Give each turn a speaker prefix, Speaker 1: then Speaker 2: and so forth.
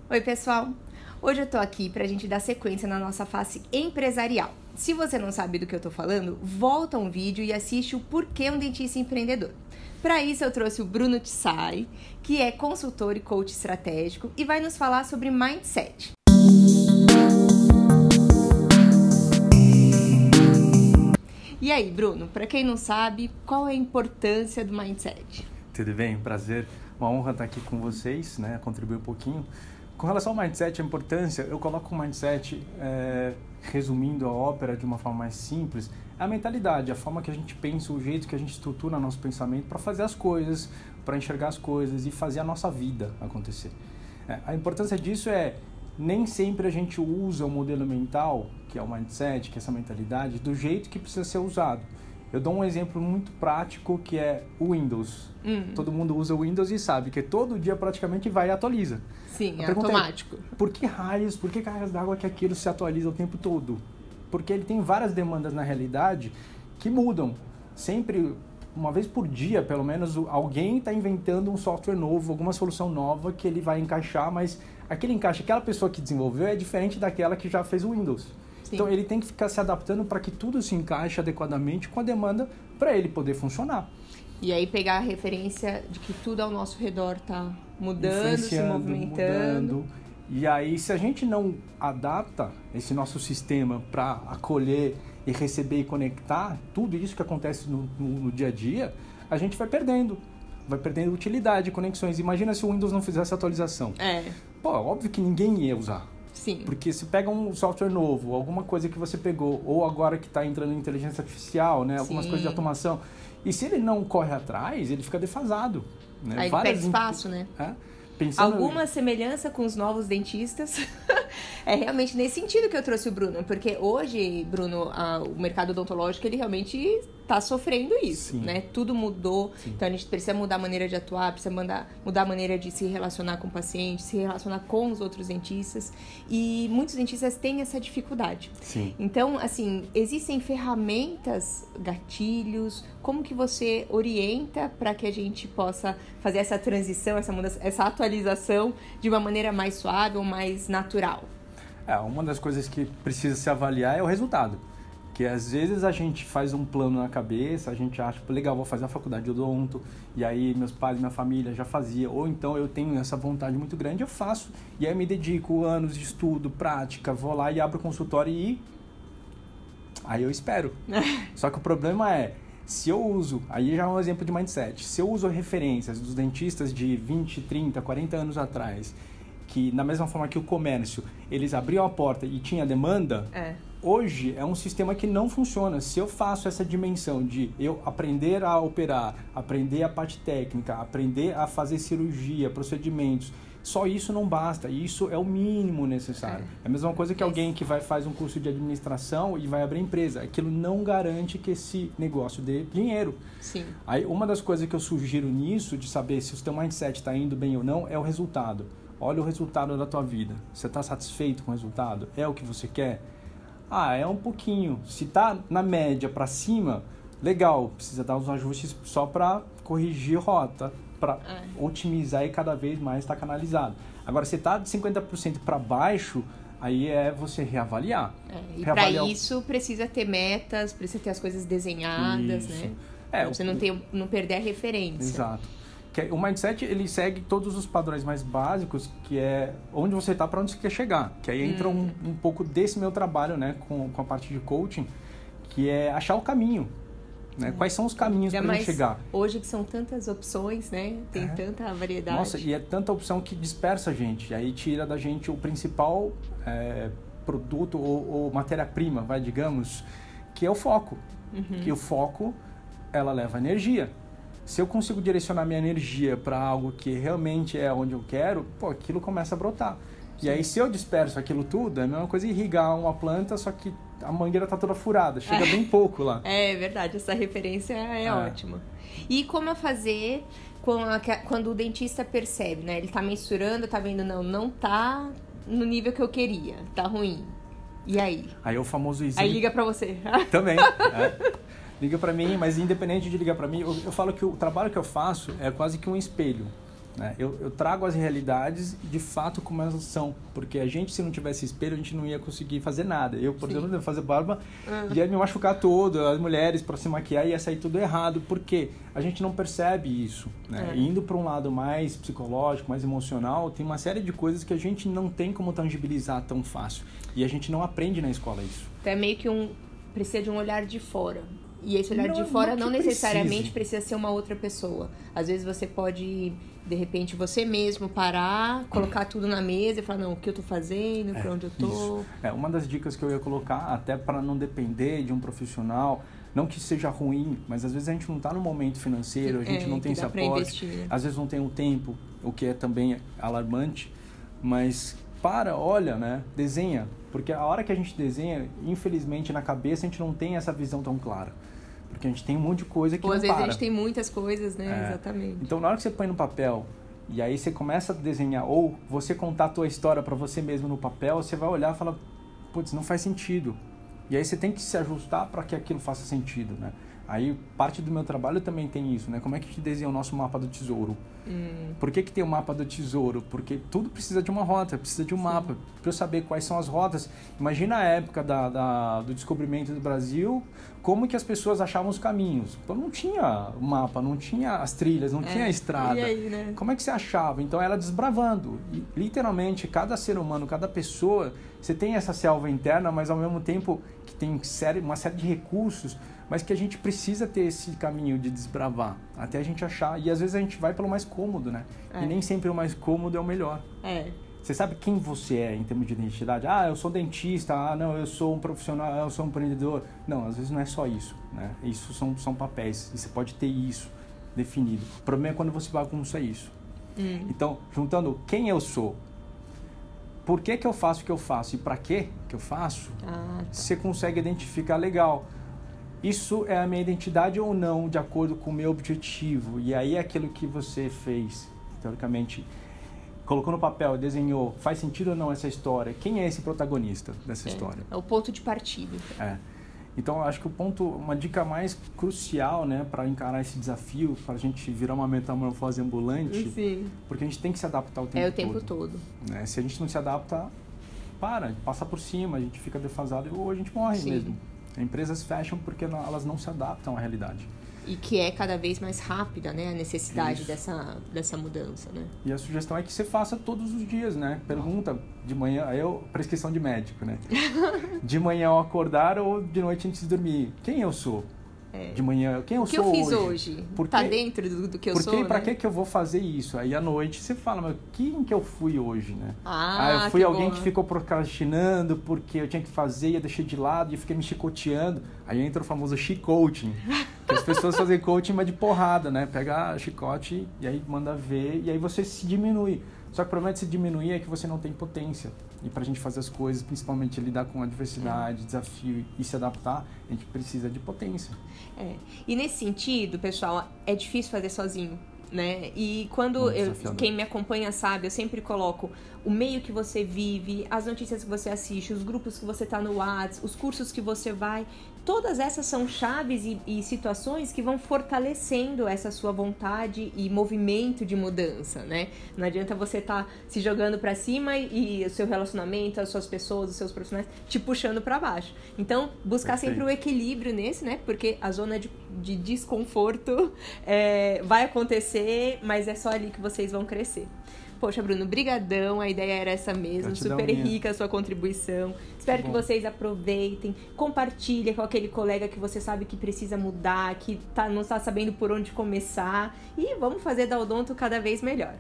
Speaker 1: Oi, pessoal! Hoje eu tô aqui pra gente dar sequência na nossa face empresarial. Se você não sabe do que eu tô falando, volta um vídeo e assiste o Porquê um Dentista Empreendedor. Para isso eu trouxe o Bruno Tissari, que é consultor e coach estratégico e vai nos falar sobre mindset. E aí, Bruno, para quem não sabe, qual é a importância do mindset?
Speaker 2: Tudo bem? Prazer. Uma honra estar aqui com vocês, né? Contribuir um pouquinho. Com relação ao mindset, a importância, eu coloco o mindset, resumindo a ópera de uma forma mais simples, é a mentalidade, a forma que a gente pensa, o jeito que a gente estrutura nosso pensamento para fazer as coisas, para enxergar as coisas e fazer a nossa vida acontecer. A importância disso nem sempre a gente usa o modelo mental, que é o mindset, que é essa mentalidade, do jeito que precisa ser usado. Eu dou um exemplo muito prático que é o Windows. Todo mundo usa o Windows e sabe que todo dia praticamente vai e atualiza.
Speaker 1: Sim, é automático.
Speaker 2: Por que cargas d'água que aquilo se atualiza o tempo todo? Porque ele tem várias demandas na realidade que mudam. Sempre, uma vez por dia, pelo menos, alguém está inventando um software novo, alguma solução nova que ele vai encaixar, mas aquele encaixe, aquela pessoa que desenvolveu é diferente daquela que já fez o Windows. Sim. Então ele tem que ficar se adaptando para que tudo se encaixe adequadamente com a demanda para ele poder funcionar.
Speaker 1: E aí pegar a referência de que tudo ao nosso redor está mudando, se movimentando.
Speaker 2: E aí, se a gente não adapta esse nosso sistema para acolher e receber e conectar tudo isso que acontece no dia a dia, a gente vai perdendo utilidade, conexões. Imagina se o Windows não fizesse atualização. Pô, óbvio que ninguém ia usar.
Speaker 1: Sim.
Speaker 2: Porque se pega um software novo, alguma coisa que você pegou, ou agora que está entrando em inteligência artificial, né, algumas coisas de automação, e se ele não corre atrás, ele fica defasado. Né?
Speaker 1: Aí ele perde espaço, né? Alguma semelhança com os novos dentistas é realmente nesse sentido que eu trouxe o Bruno, porque hoje, Bruno, o mercado odontológico ele realmente está sofrendo isso,
Speaker 2: Sim.
Speaker 1: né? Tudo mudou,
Speaker 2: Sim.
Speaker 1: Então a gente precisa mudar a maneira de atuar, precisa mudar a maneira de se relacionar com o paciente, se relacionar com os outros dentistas, e muitos dentistas têm essa dificuldade.
Speaker 2: Sim.
Speaker 1: Então, assim, existem ferramentas, gatilhos, como que você orienta para que a gente possa fazer essa transição, essa mudança, essa atualização de uma maneira mais suave ou mais natural?
Speaker 2: Uma das coisas que precisa se avaliar é o resultado. Que às vezes a gente faz um plano na cabeça, a gente acha, legal, vou fazer a faculdade de odonto, e aí meus pais, minha família já fazia, ou então eu tenho essa vontade muito grande, eu faço, e aí me dedico anos de estudo, prática, vou lá e abro o consultório e aí eu espero. Só que o problema se eu uso, aí já é um exemplo de mindset, se eu uso referências dos dentistas de 20, 30, 40 anos atrás, que da mesma forma que o comércio, eles abriam a porta e tinha demanda, hoje é um sistema que não funciona. Se eu faço essa dimensão de eu aprender a operar, aprender a parte técnica, aprender a fazer cirurgia, procedimentos, só isso não basta. Isso é o mínimo necessário. É a mesma coisa que alguém que faz um curso de administração e vai abrir empresa. Aquilo não garante que esse negócio dê dinheiro.
Speaker 1: Sim.
Speaker 2: Aí, uma das coisas que eu sugiro nisso, de saber se o teu mindset está indo bem ou não, é o resultado. Olha o resultado da tua vida. Você está satisfeito com o resultado? É o que você quer? É um pouquinho. Se está na média para cima, legal. Precisa dar uns ajustes só para corrigir rota, para otimizar e cada vez mais estar canalizado. Agora, se está de 50% para baixo, aí é você reavaliar.
Speaker 1: E para isso precisa ter metas, precisa ter as coisas desenhadas,
Speaker 2: isso.
Speaker 1: Né? Pra você não perder a referência.
Speaker 2: Exato. O mindset, ele segue todos os padrões mais básicos, que é onde você está, para onde você quer chegar. Que aí entra um pouco desse meu trabalho, né, com a parte de coaching, que é achar o caminho. Né? Quais são os caminhos para gente chegar?
Speaker 1: Hoje que são tantas opções, né? Tem tanta variedade.
Speaker 2: Nossa, e é tanta opção que dispersa a gente. E aí tira da gente o principal produto ou matéria-prima, digamos, que é o foco. Que o foco, ela leva energia. Se eu consigo direcionar minha energia para algo que realmente é onde eu quero, aquilo começa a brotar. Sim. E aí, se eu disperso aquilo tudo, é a mesma coisa irrigar uma planta, só que a mangueira está toda furada, chega bem pouco lá.
Speaker 1: É verdade, essa referência é ótima. E como fazer quando o dentista percebe, né? Ele está mensurando, está vendo, não está no nível que eu queria, tá ruim. E aí?
Speaker 2: Aí é o famoso exame.
Speaker 1: Aí liga para você.
Speaker 2: Também, liga para mim, mas independente de ligar para mim, eu falo que o trabalho que eu faço é quase que um espelho. né? Eu trago as realidades de fato como elas são, porque a gente, se não tivesse espelho, a gente não ia conseguir fazer nada. Eu, por exemplo, ia fazer barba, ia me machucar todo, as mulheres para se maquiar ia sair tudo errado, porque a gente não percebe isso, né? Indo para um lado mais psicológico, mais emocional, tem uma série de coisas que a gente não tem como tangibilizar tão fácil, e a gente não aprende na escola isso.
Speaker 1: Então é meio que precisa de um olhar de fora. E esse olhar de fora não necessariamente precisa ser uma outra pessoa. Às vezes você pode, de repente, você mesmo parar, colocar tudo na mesa e falar, não, o que eu tô fazendo, pra onde eu tô.
Speaker 2: Isso. Uma das dicas que eu ia colocar, até para não depender de um profissional, não que seja ruim, mas às vezes a gente não está no momento financeiro, a gente não tem esse aporte, investir, né? Às vezes não tem o tempo, o que é também alarmante, mas olha, né? Desenha, porque a hora que a gente desenha, infelizmente na cabeça a gente não tem essa visão tão clara, porque a gente tem um monte de coisa que não para.
Speaker 1: Ou às vezes a gente tem muitas coisas, né? Exatamente.
Speaker 2: Então na hora que você põe no papel e aí você começa a desenhar, ou você contar a tua história para você mesmo no papel, você vai olhar e falar, putz, não faz sentido. E aí você tem que se ajustar para que aquilo faça sentido, né? Aí parte do meu trabalho também tem isso, né? Como é que a gente desenha o nosso mapa do tesouro? Por que tem o mapa do tesouro? Porque tudo precisa de uma rota, precisa de um mapa. Para eu saber quais são as rotas. Imagina a época do descobrimento do Brasil, como que as pessoas achavam os caminhos. Então não tinha o mapa, não tinha as trilhas, não tinha a estrada.
Speaker 1: E aí, né?
Speaker 2: Como é que você achava? Então ela desbravando. E, literalmente, cada ser humano, cada pessoa, você tem essa selva interna, mas ao mesmo tempo que tem uma série de recursos, mas que a gente precisa ter esse caminho de desbravar, até a gente achar. E às vezes a gente vai pelo mais cômodo, né? E nem sempre o mais cômodo é o melhor. Você sabe quem você é em termos de identidade? Eu sou dentista, não, eu sou um profissional, eu sou um empreendedor. Não, às vezes não é só isso, né? Isso são papéis, e você pode ter isso definido. O problema é quando você bagunça isso. Então, juntando quem eu sou, por que eu faço o que eu faço e para que eu faço, você consegue identificar legal. Isso é a minha identidade ou não, de acordo com o meu objetivo? E aí aquilo que você fez, teoricamente, colocou no papel, desenhou, faz sentido ou não essa história? Quem é esse protagonista dessa história?
Speaker 1: É o ponto de partida.
Speaker 2: Então, eu acho que uma dica mais crucial, né, para encarar esse desafio, para a gente virar uma metamorfose ambulante, porque a gente tem que se adaptar o tempo todo. Né? Se a gente não se adapta, passa por cima, a gente fica defasado ou a gente morre mesmo. Empresas fecham porque elas não se adaptam à realidade.
Speaker 1: E que é cada vez mais rápida, né? A necessidade dessa mudança, né?
Speaker 2: E a sugestão é que você faça todos os dias, né? Pergunta de manhã, prescrição de médico, né? De manhã ao acordar ou de noite antes de dormir. Quem eu sou? De manhã, quem eu sou hoje?
Speaker 1: O que eu fiz hoje? Tá dentro do que eu sou,
Speaker 2: Pra
Speaker 1: né?
Speaker 2: que eu vou fazer isso? Aí à noite você fala, mas quem que eu fui hoje, né? Eu fui
Speaker 1: que
Speaker 2: alguém
Speaker 1: bom,
Speaker 2: que ficou procrastinando porque eu tinha que fazer e eu deixei de lado e eu fiquei me chicoteando. Aí entra o famoso chicoaching, que as pessoas fazem coaching, mas de porrada, né? Pega chicote e aí manda ver e aí você se diminui. Só que o problema de se diminuir é que você não tem potência. E pra gente fazer as coisas, principalmente lidar com adversidade, desafio e se adaptar, a gente precisa de potência.
Speaker 1: E nesse sentido, pessoal, é difícil fazer sozinho, né? E quando quem me acompanha sabe, eu sempre coloco o meio que você vive, as notícias que você assiste, os grupos que você tá no WhatsApp, os cursos que você vai, todas essas são chaves e situações que vão fortalecendo essa sua vontade e movimento de mudança, né? Não adianta você estar se jogando pra cima e o seu relacionamento, as suas pessoas, os seus profissionais te puxando pra baixo. Então, buscar sempre o equilíbrio nesse, né? Porque a zona de desconforto vai acontecer, mas é só ali que vocês vão crescer. Poxa, Bruno, brigadão, a ideia era essa mesmo, super rica a sua contribuição. Espero que vocês aproveitem, compartilhem com aquele colega que você sabe que precisa mudar, que não está sabendo por onde começar e vamos fazer da Odonto cada vez melhor.